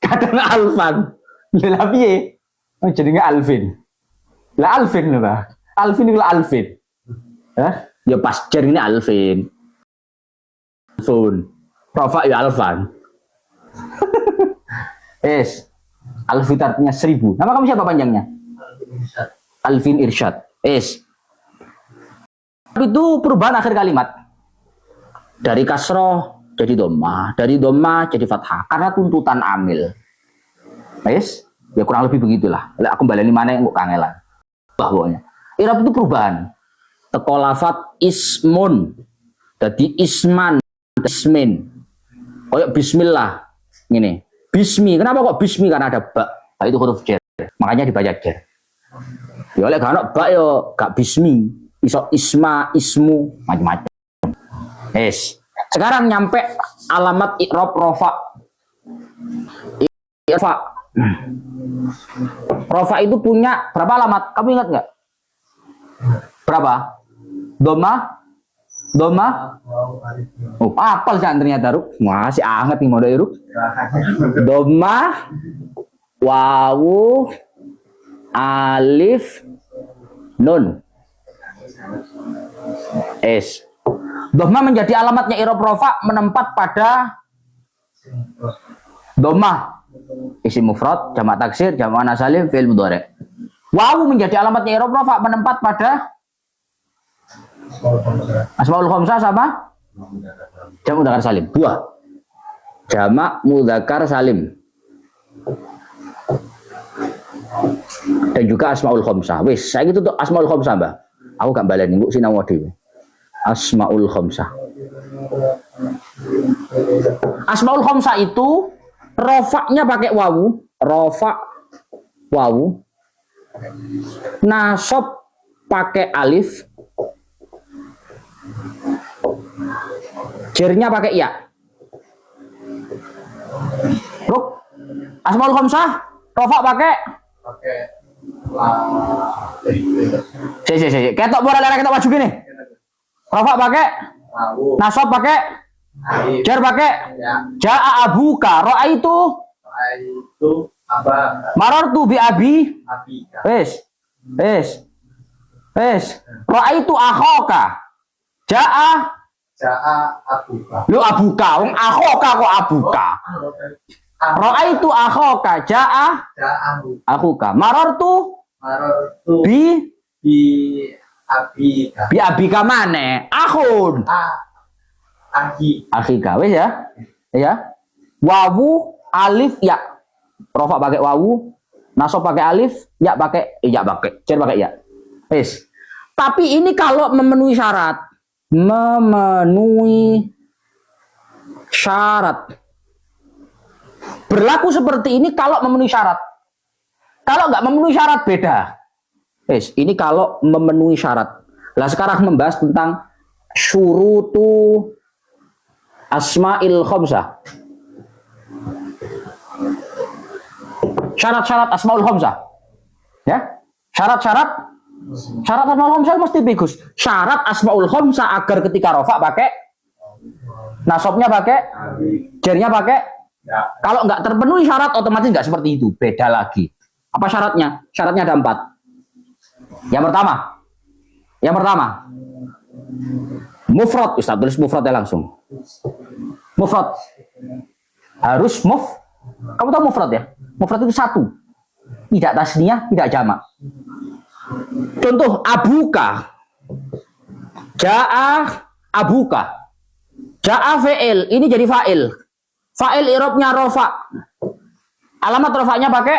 kadang Alvan. Lah piye? Oh jenenge Alvin. Lah Alvin lho, Pak. Alvin iku Alvin. Hah? Ya pas jenenge Alvin. Alfun. Rafa ya Alvan. Alvin artinya 1000. Nama kamu siapa panjangnya? Alvin Irsyad. Itu perubahan akhir kalimat. Dari kasroh jadi dhamma, dari dhamma jadi fathah karena tuntutan amil. Ya kurang lebih begitulah. Aku baleni mana yang kok kangelan. Bahwanya i'rab itu perubahan. Teko lafat ismun dadi isman, ismin. Kayak bismillah ngene. Bismi. Kenapa kok bismi? Karena ada ba. Ba itu huruf jar. Makanya dibaca jar. Ya oleh gak ono ba yo gak bismi. Iso isma, ismu, macam-macam. Sekarang nyampe alamat i'rab rafa. Rafa itu punya berapa alamat? Kamu ingat nggak? Berapa? Doma? Oh, apal jangan ternyata Ruk. Masih anget nih mode Ruk. Doma, wawu, alif, nun. Doma menjadi alamatnya i'rab rafa menempat pada doma. Isim mufrad, jamak taksir, jamak muannats salim, fi'il mudhari'. Wawu menjadi alamatnya i'rab rafa menempat pada asmaul khamsah sama jamak mudzakkar salim. Dua. Jamak mudzakkar salim. Dan juga asmaul khamsah. Wis, saiki tutuk asmaul khamsah, Mbah. Aku gak baleni engko sinau dhewe. Asmaul khamsah. Asmaul khamsah itu rofaknya pakai wawu, rofa wawu, nasab pakai alif, jernya pakai ya. Ruk, asmaul khamsah, rofa pakai ketok boleh lari ketok maju gini. Rofa pakai nasab pakai jar pakai jaa abuka, roa itu marartu bi abi. Roa itu akhoka, jaa abuka. Lu abuka, wong akhoka kok abuka. Roa itu akhoka, jaa akhuka. Marartu bi abika mana? Akhun. Akhika, wes ya. Wawu, alif, ya. Rofa pakai wawu, nasab pakai alif, ya pakai jar pakai ya. Wes. Tapi ini kalau memenuhi syarat. Berlaku seperti ini kalau memenuhi syarat. Kalau nggak memenuhi syarat beda. Ini kalau memenuhi syarat. Lah sekarang membahas tentang syurutu asma'il khamsah. Syarat-syarat asmaul khamsah. Ya? Syarat asmaul khamsah mesti bagus. Syarat asmaul khamsah agar ketika rafa pakai nasabnya pakai jarnya pakai ya. Kalau nggak terpenuhi syarat otomatis nggak seperti itu. Beda lagi. Apa syaratnya? Syaratnya ada 4. Yang pertama mufrad. Ustaz tulis mufradnya langsung. Mufrad harus kamu tahu mufrad ya? Mufrad itu satu, tidak tasniyah, tidak jamak. Contoh abuka, jaa abuka, jaa fi'il, ini jadi fa'il. Fa'il i'rabnya rofa. Alamat rofanya pakai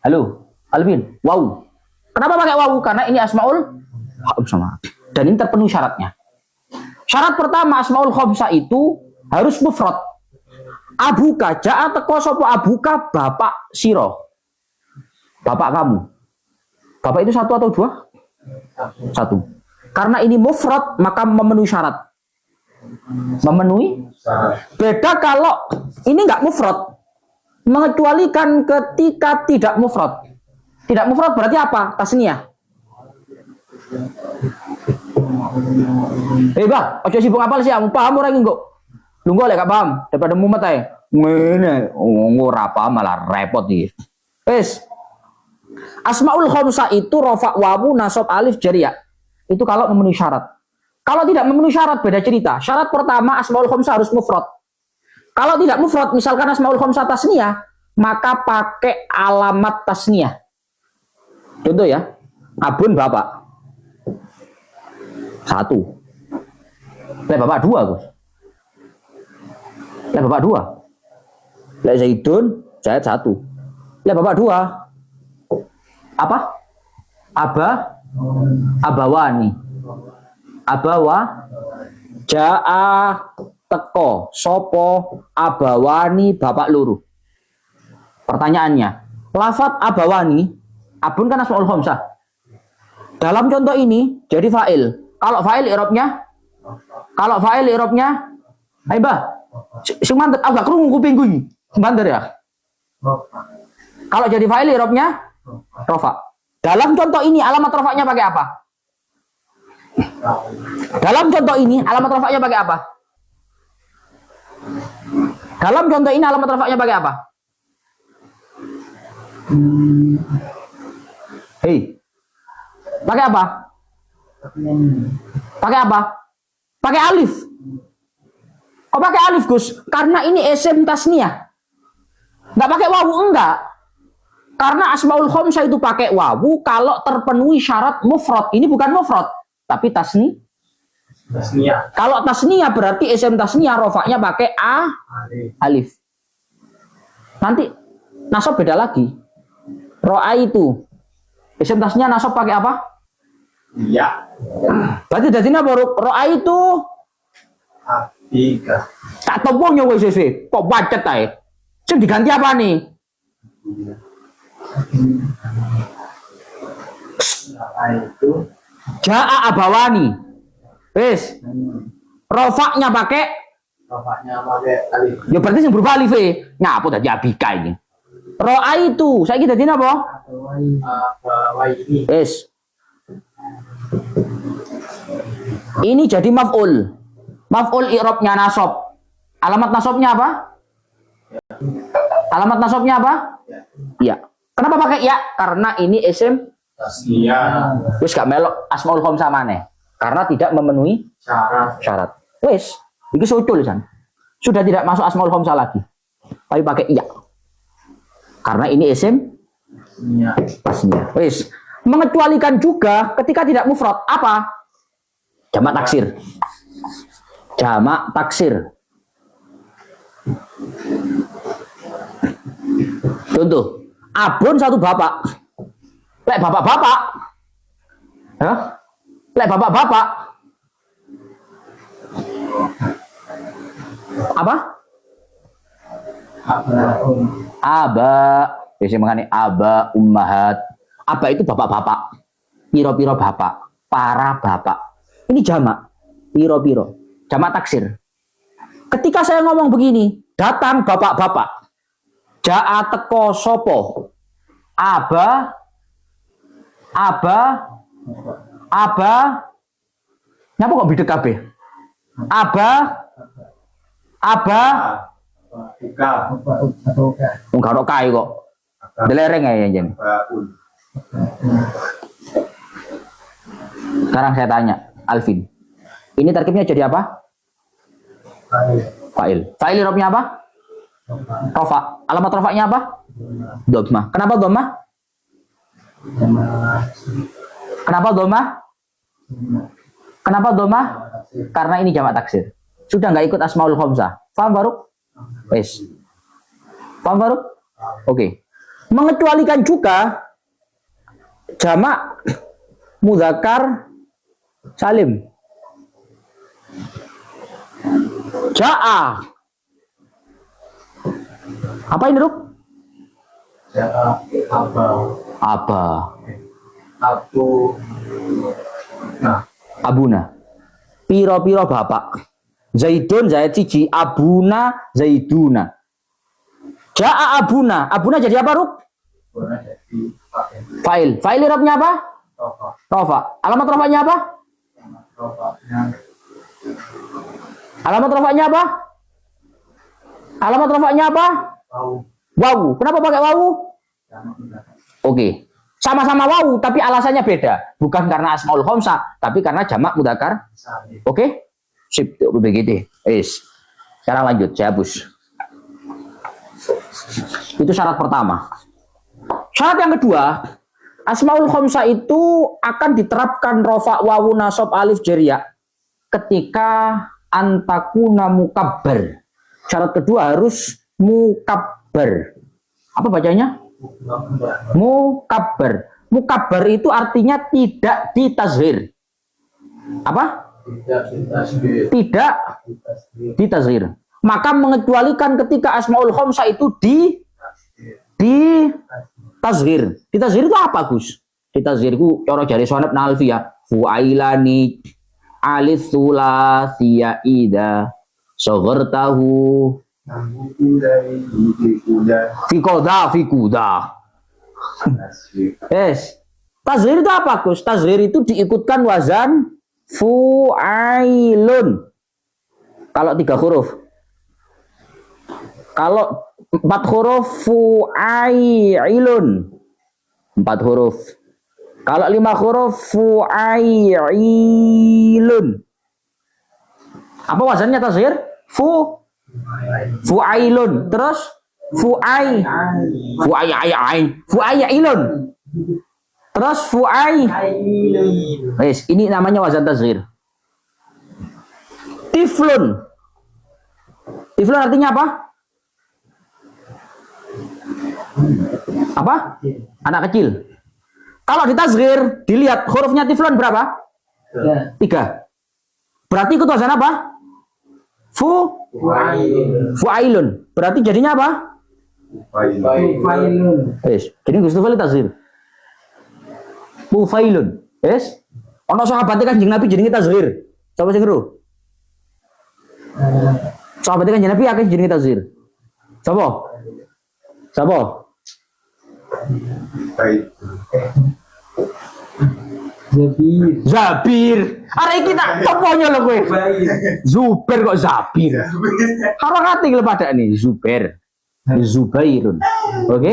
halo Alvin, wawu. Kenapa pakai wawu? Karena ini asmaul khamsah. Dan ini terpenuhi syaratnya. Syarat pertama asmaul khamsah itu harus mufrad. Abuka, jaa teko sapa abuka, bapak siro. Bapak kamu. Bapak itu satu atau dua? Satu. Karena ini mufrad maka memenuhi syarat. Memenuhi syarat. Beda kalau ini enggak mufrad. Mengecualikan ketika tidak mufrad. Tidak mufrad berarti apa? Tasniyah. Bah, ojo sibuk apal sih, paham orang engko. Lu gak lek gak paham daripada mumet ae. Ngene, ora apa malah repot iki. Wis. Asmaul khamsah itu rafa wawu nasab alif jar ya. Itu kalau memenuhi syarat. Kalau tidak memenuhi syarat beda cerita. Syarat pertama asmaul khamsah harus mufrad. Kalau tidak mufrad, misalkan asmaul khamsah tasniyah, maka pakai alamat tasniyah. Contoh ya. Abun bapak. 1. Lek bapak 2, Gus. Lek bapak 2. Lek Zaidun, Zaid 1. Lek bapak 2. Apa? Abawani. Jaa teko sopo abawani bapak luru. Pertanyaannya, lafat abawani, abun kan asmaul khamsah. Dalam contoh ini jadi fa'il. Kalau fa'il i'rabnya, ayo Mbah. Sing mantet agak krungu kupingku iki. Banter ya. Kalau jadi fa'il i'rabnya rafa. Dalam contoh ini alamat rafa'nya pakai apa? Dalam contoh ini alamat rafa'nya pakai apa? Dalam contoh ini alamat rafa'nya pakai apa? Hei. Pakai apa? Pakai apa? Pakai alif. Oh, pakai alif, Gus. Karena ini isim tasniyah. Enggak pakai wawu, enggak. Karena asmaul khamsah itu pakai wawu kalau terpenuhi syarat mufrad. Ini bukan mufrad, tapi tasniyah. Kalau tasniyah berarti isim tasniyah rofaknya pakai alif. Nanti nasab beda lagi. Ro'a itu isim tasniyah nasab pakai apa? Iya. Berarti jadi apa? Ro'a itu tiga. Tak toponya wes kok bacet ae. Sing diganti apa nih? Itu Jaa abawani. Wes. Rofaknya pakai alif. Ya berarti yang berupa alif ngapo dadi abika ini. Ro'a itu saiki dadi napa? Wes. Ini jadi maf'ul. Maf'ul i'rabnya nasab. Alamat nasabnya apa? Alamat nasabnya apa? Ya. Kenapa pakai ya? Karena ini isim tasniyah. Wis gak melok asmaul khamsah maneh. Karena tidak memenuhi syarat. Wis, iki sucul san. Sudah tidak masuk asmaul khamsah lagi. Tapi pakai ya. Karena ini isim tasniyah. Wis. Mengecualikan juga ketika tidak mufrad apa? Jamak taksir. Jamak taksir. Contoh, abun 1 bapak. Lek bapak-bapak. Ya? Lek bapak-bapak. Apa? Aba. Biasanya mengani aba ummahat. Aba itu bapak-bapak. Piro-piro bapak. Para bapak. Ini jamak. Piro-piro. Jamak taksir. Ketika saya ngomong begini, datang bapak-bapak. Jaa teko sopo. Aba. Nyapa kok bidek kabeh? Aba. Enggak ono kae kok. Delereng aja jen. Sekarang saya tanya, Alvin. Ini tarkibnya jadi apa? Fa'il. Fa'il i'rabnya apa? Rafa. Alamat rafa'nya apa? Dhammah. Kenapa dhammah? Kenapa dhammah? Kenapa dhammah? Karena ini jamak taksir. Sudah nggak ikut asmaul khamsah. Paham, Faruk? Wes. Paham, Faruk? Oke. Mengecualikan juga jamak mudzakkar salim. Jaa. Apa ini, Ruk? Jaa apa? Abuna. Piro-piro bapak. Zaidun Zaid siji, abuna Zaiduna. Jaa abuna. Abuna jadi apa, Ruk? Fa'il. Fa'il i'rabnya apa? Rafa. Alamat rafa'nya apa? Alamat rafa'nya apa? Alamat rafa'nya apa? Wawu. Kenapa pakai wawu? Oke. Sama-sama wawu, tapi alasannya beda. Bukan karena asmaul khamsah, tapi karena jamak mudzakkar. Oke? Sip, begitu. Sekarang lanjut, saya hapus. Itu syarat pertama. Syarat yang kedua, asmaul khamsah itu akan diterapkan rafa, wawu, nasab, alif, jar, ya ketika antakuna mukabbar. Syarat kedua harus mukabbar. Apa bacanya? Mukabbar. Mukabbar itu artinya tidak ditazhir. Apa? Tidak ditazhir. Maka mengecualikan ketika asmaul khamsah itu di tazhir. Ditazhir itu apa, Gus? Ditazhir itu cara jari sonab nalfiyah. Fuailani alif sulasiya ida saghartahu Fikuda. Tazhir itu apa, Gus? Tazhir itu diikutkan wazan fu'ailun. Kalau 3 huruf. Kalau 4 huruf fu'ailun. 4 huruf. Kalau 5 huruf fu'ailun. Apa wazannya tazhir? Fu'ailun. Terus fu'ailun. Terus ini namanya wazan tazhir. Tiflun. Tiflun artinya apa? Apa? Anak kecil. Kalau ditazhir, dilihat hurufnya tiflun berapa? 3. Berarti ikut wazan apa? Fu'ailun. Berarti jadinya apa? Fu'ailun. Jadi Gusti Fali tazhir. Fu'ailun. Ono sahabatnya Kanjeng Nabi jenenge tazhir. Coba sing ngeru. Sahabatnya Kanjeng Nabi akeh jenenge tazhir. Coba. Zabir. Arek iki tak toponya lho kowe. Zubair kok Zabir. Karo ngati lho padane Zubair. Zubairun. Oke?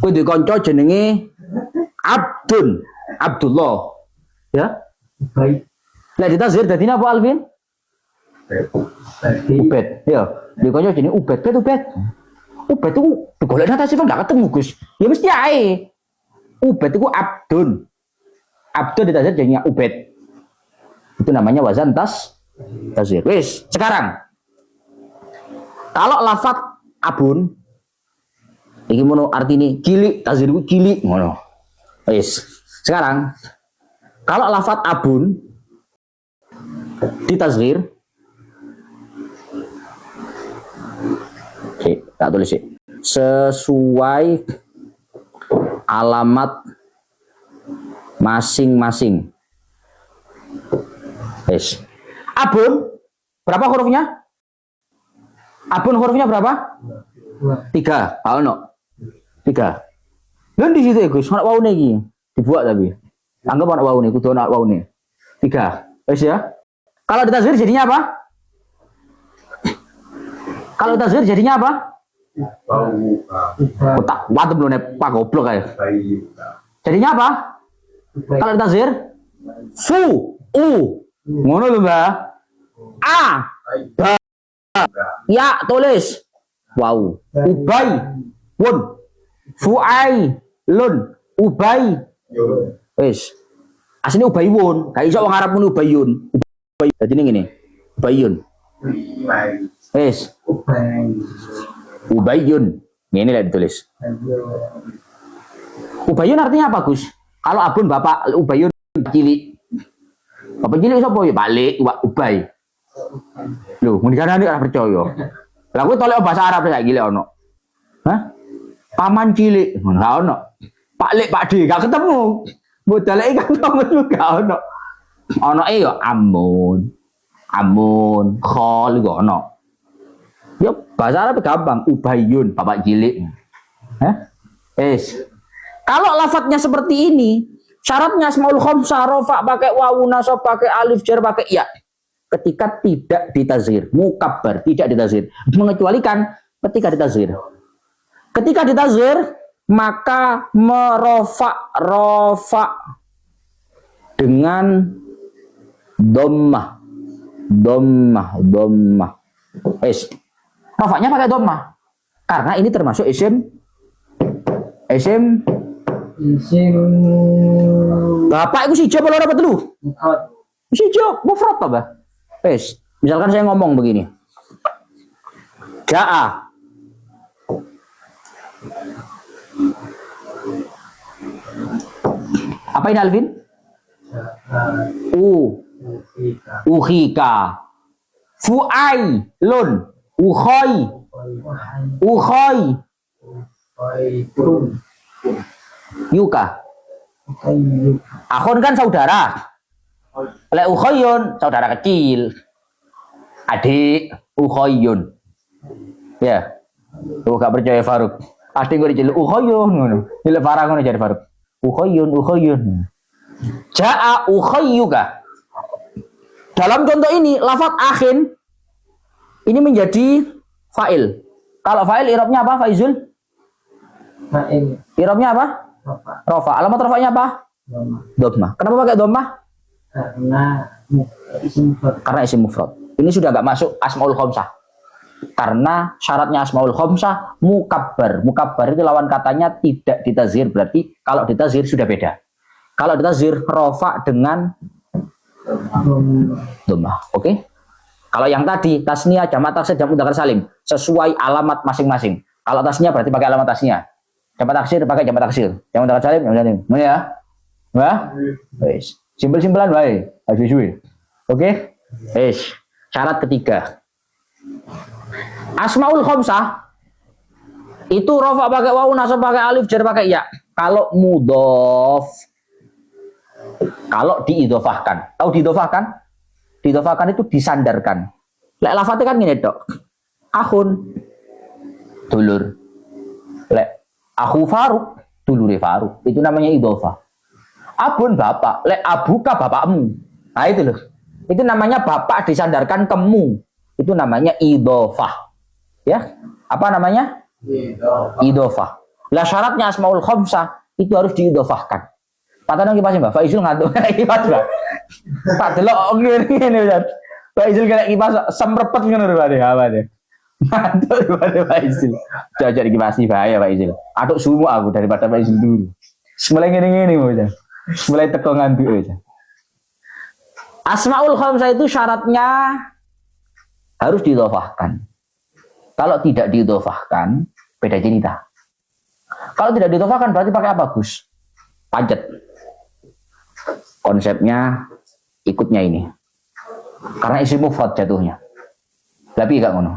Kowe duwe kanca jenenge Abdullah. Ya? Baik. Lah ditazhir dadi apa Alvin? Ubed. Ya, duwe kanca jenenge Ubed. Ubed itu digolek nang tasifan gak ketemu, Gus. Ya mesti ae. Ubed itu Abdun ditazhir jadinya Ubed. Itu namanya wazan tazhir. Wis, sekarang kalau lafat abun iki mono artine cilik, tazhir ku cilik ngono. Wis. Sekarang kalau lafat abun ditazhir tak tulis sih. Sesuai alamat masing-masing. Abun berapa hurufnya? Abun hurufnya berapa? 3. Ono. 3. Dan di situ Gus, ana waune iki. Dibuat tapi. Anggap ana waune, kudu ana waune. 3. Wis ya. Kalau ditazhir jadinya apa? Kalau ditazhir jadinya apa? Otak waduh belum pak goblok kayak. Jadinya apa? Kalau ditazhir ngono lho, Mbak. Ba. Ya, tulis. Wow. Ubay. Wun. Fu'ai. Lun. Ubay. Wis. Asline Ubaywun. Gak iso wong Arab muni Ubayyun. Ubay. Dadi ngene. Ubayyun. Wis. Ubayyun. Ini lah ditulis. Ubayyun artinya apa, Gus? Kalau abun bapak Ubayyun cilik. Bapak cilik sapa ya? Balik Ubay. Lho, muni kanane ora percaya. Lah kowe tolek bahasa Arab saiki lek ono. Hah? Paman cilik, enggak ono. Pak Lek, Pak D, gak ketemu. Mbok daleki kan gak ono. Ono ya amun. Khol gak ono. Ya bahasa Arab gampang, Ubayyun, bapak cilik. Kalau lafadznya seperti ini, syaratnya asmaul khamsah rafa pakai wawu, nasab pakai alif, jar pakai ya. ketika tidak ditazhir, mukabbar, tidak ditazhir, mengecualikan ketika ditazhir. Ketika ditazhir maka rofa dengan dhammah. Rofaknya pakai dhammah. Karena ini termasuk isim bapak itu sijo apa apa dulu? Sijo, mufrad apa? Wes, misalkan saya ngomong begini. Ja'a. Apa ini Alvin? Ukhika. Fu'ailun. Ukhoy. Yuka. Akhun kan saudara. Lek ukhoyun saudara kecil. Adik ukhoyun. Ya. Tuh gak percaya Faruk. Adik gue dicil ukhoyun ngono. Lek Farah ngono jadi Faruk. Ukhoyun. Ja'a ukhoyuka. Dalam contoh ini lafaz akhin ini menjadi fa'il. Kalau fa'il i'rabnya apa Faizul? Fa'il. I'rabnya apa? Rofa. Alamat rofanya apa? Dhammah. Kenapa pakai dhammah? Karena isim mufrad. Ini sudah nggak masuk asmaul khamsah. Karena syaratnya asmaul khamsah mukabbar. Mukabbar itu lawan katanya tidak ditazhir. Berarti kalau ditazhir sudah beda. Kalau ditazhir rofa dengan dhammah. Oke? Kalau yang tadi tasniah, jamak taksir, jamak mudzakkar salim sesuai alamat masing-masing. Kalau tasniah berarti pakai alamat tasniah. Jamak taksir pakai jamak taksir. Jamak mudzakkar salim, jamak salim. Mana ya? Wah? Wes. Simpel-simpelan wae. Habis-habis. Oke? Wes. Syarat ketiga. Asmaul khamsah itu rafa pakai wawu, nasab pakai alif, jar pakai ya. Kalau mudhof, kalau diidhofahkan. Tahu diidhofahkan? Diidhofahkan itu disandarkan. Lek lafate kan ngene tok. Akhun dulur. Lek aku Faruk, dulure Faruk. Itu namanya idhofah. Abun bapak, lek abuka bapakmu. Nah itu loh. Itu namanya bapak disandarkan kemu. Itu namanya idhofah. Ya, apa namanya? Idhofah. Lah syaratnya asmaul khamsah itu harus diidhofahkan. Patane kipas Mbak Faizul ngantuk kipas Mbak. Tak delok ngene Ustaz. Faizul kena kipas semrepet ngono lho Pak. Apa deh? Ngantuk Pak Faizul. Jajak kipas bahaya Faizul. Atuk sumu aku daripada Faizul dulu. Mulai ngene-ngene Ustaz. Mulai teko ngantuk aja. Asmaul khamsah itu syaratnya harus diidhofahkan. Kalau tidak diidhofahkan, beda cerita. Kalau tidak diidhofahkan berarti pakai apa, Gus? Pajet. Konsepnya ikutnya ini. Karena isim mufrad jatuhnya. Tapi enggak ngono.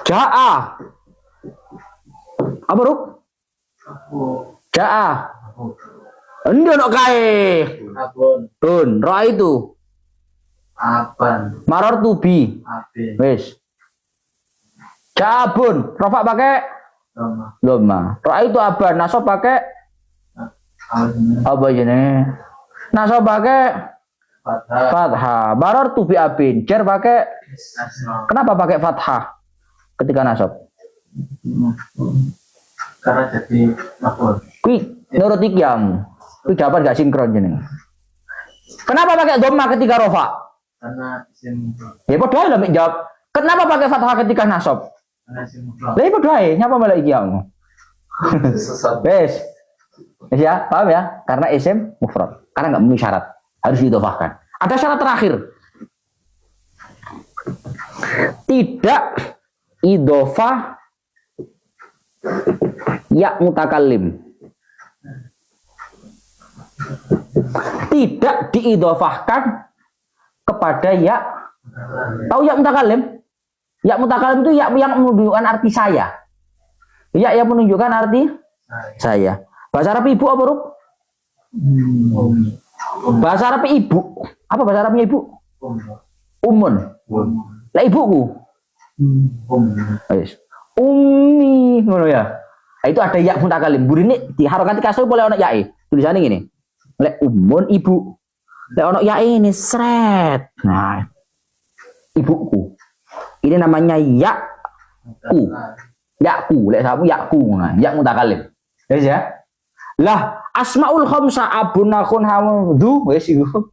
Ja'a. Apa, Ruk? Ja'a. Ndono kae. Tun, roa itu. Aban. Maror tubi. Wes. Jabun, rofa pakai loma. Roa itu aban, nasab pakai apa jene? Nasab pakai fathah. Maror tubi abin. Jar pakai kenapa pakai fathah ketika nasab? Karena jadi maf'ul. Kui menurut ikyam. Kui dapat gak sinkron jeneng. Kenapa pakai dhammah ketika rofa? Karena isim Ya padha lho mek jawab. Kenapa pakai fathah ketika nasab? karena isim mufrad. Lah padha ae, nyapa malah iki kamu. Wes. Ya, paham ya? Karena isim mufrad. Karena enggak memenuhi syarat, harus diidhofahkan. Ada syarat terakhir. Tidak idhofah ya mutakallim. Tidak diidhofahkan kepada ya. Tahu ya mutakallim? Ya mutakallim itu ya yang menunjukkan arti saya. Ya yang menunjukkan arti saya. Bahasa Arab ibu apa, Ruk? Bahasa Arab ibu. Apa bahasa Arabnya ibu? Umun. Lah ibuku. Wis. Ummi ngono ya. Nah, itu ada ya mutakallim. Burine diharokati kasur boleh ono yae. Tulisannya gini. Lek umun ibu. Lek ono yae ini sret. Nah. ibuku. Ini namanya yaku. Yaku, lek sapu yaku. Nah, yak mutakalim. Ya. Lah, asmaul khamsa abun akhun hamdu wis iku.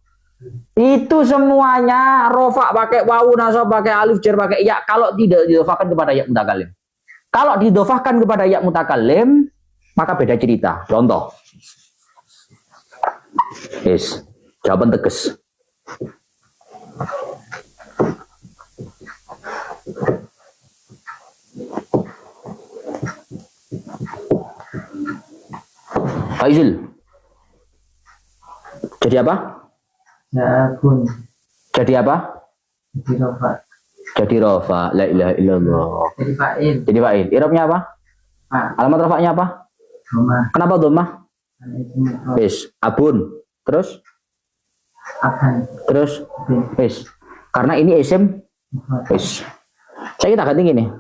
Itu semuanya rofa pakai wawu, nasab pakai alif, jar pakai ya kalau tidak didofahkan kepada ya mutakalim. Kalau didofahkan kepada ya mutakalim, maka beda cerita. Contoh. Yes, jawaban tegas. Faizil. Jadi apa? Jabun. Jadi apa? Jadi rofa. Jadi rofa. La ilaha illallah. Jadi fa'il. Jadi fa'il. Irobnya apa? Fa. Alamat rofaknya apa? Doma. Kenapa dhammah? Karena isim mufrad. Wis, abun. Terus? Akan. Terus? Bin. Wis. Karena ini isim. Mufrad. Wis. Saya kita ganti gini.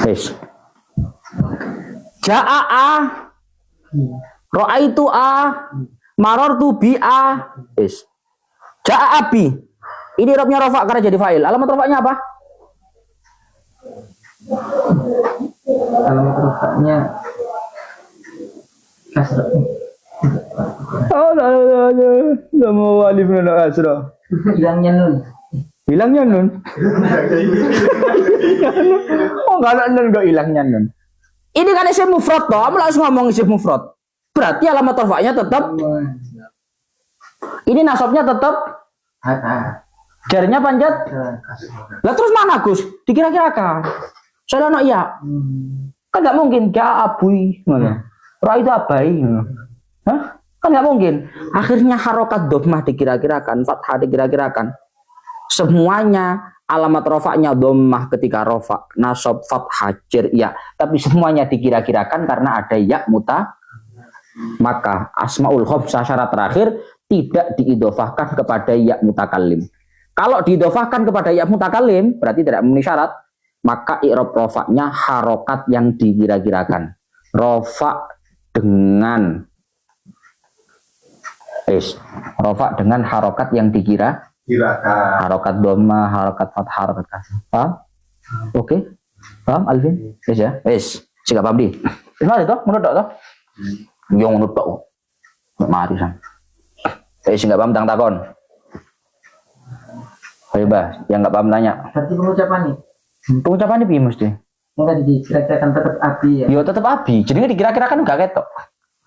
Wis. Ja'a Ra'aitu marartu bi wis. Ja'a abi. Ini robnya rofa karena jadi fa'il. Alamat rofaknya apa? Alamat rofaknya kasrah. Enggak mau alif nun asra. Hilangnya nun. Hilangnya nun. Oh, enggak ada nun, enggak hilangnya nun. Ini kan isim mufrad toh, kamu langsung ngomong isim mufrad. Berarti alamat rofaknya tetap ini nasabnya tetap Hata. jarnya panjat. Kasrah. Lah terus mana Gus? Dikira-kirakan. Soalnya no iya. Kan enggak mungkin ja abui ngono. Ra itu abai ngono. Hah? Kan enggak mungkin. Akhirnya harokat dhammah dikira-kirakan, fathah dikira-kirakan. Semuanya alamat rofaknya dhammah ketika rofa, nasab, fathah, jar ya. Tapi semuanya dikira-kirakan karena ada ya muta. Maka asmaul khamsah syarat terakhir tidak diidofahkan kepada ya mutakallim. Kalau diidofahkan kepada ya mutakallim berarti tidak memenuhi syarat, maka i'rab rofaknya harokat yang dikira-kirakan. Rofa dengan rofa dengan harokat yang dikira. Harokat dhamma, harokat fathah, harokat kasrah. Paham? Oke. Paham Alvin? Wis ya. Wis. Sing gak paham di. Wis mari toh, menurut toh. Yo menurut toh. Mari san. Sing gak paham tang takon. Ayo bah, yang gak paham tanya. Berarti pengucapan nih. Pengucapannya piye mesti? Yang tadi dikira-kirakan tetap abi ya. Yo tetep abi. Jenenge dikira-kirakan gak ketok.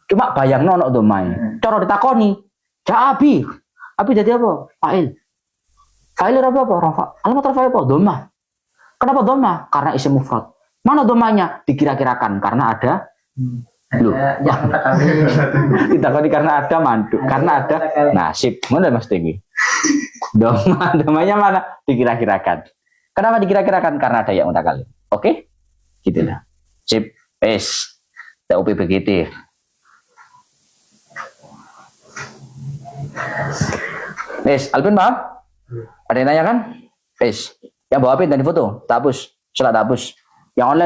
Cuma bayangno ono dhammae. Cara ditakoni. Ja abi. Abi jadi apa? Fa'il. Fa'il apa? Rafa. Alamat rafa apa? Dhammah. Kenapa dhammah? Karena isim mufrad. Mana dhammahnya? Dikira-kirakan karena ada. Loh. Ada yang mutakalim. Ditakoni karena ada mandu. Karena ada nasib. Mana Mas Teguh? Dhammahnya mana? Dikira-kirakan. Kenapa dikira-kirakan? Karena ada yang mutakalim. Oke? Gitu lah. Sip. S. TUP begitu. Alvin paham? Ada yang nanya kan? Yang bawa pin dan foto, tak hapus, setelah tak hapus. Yang online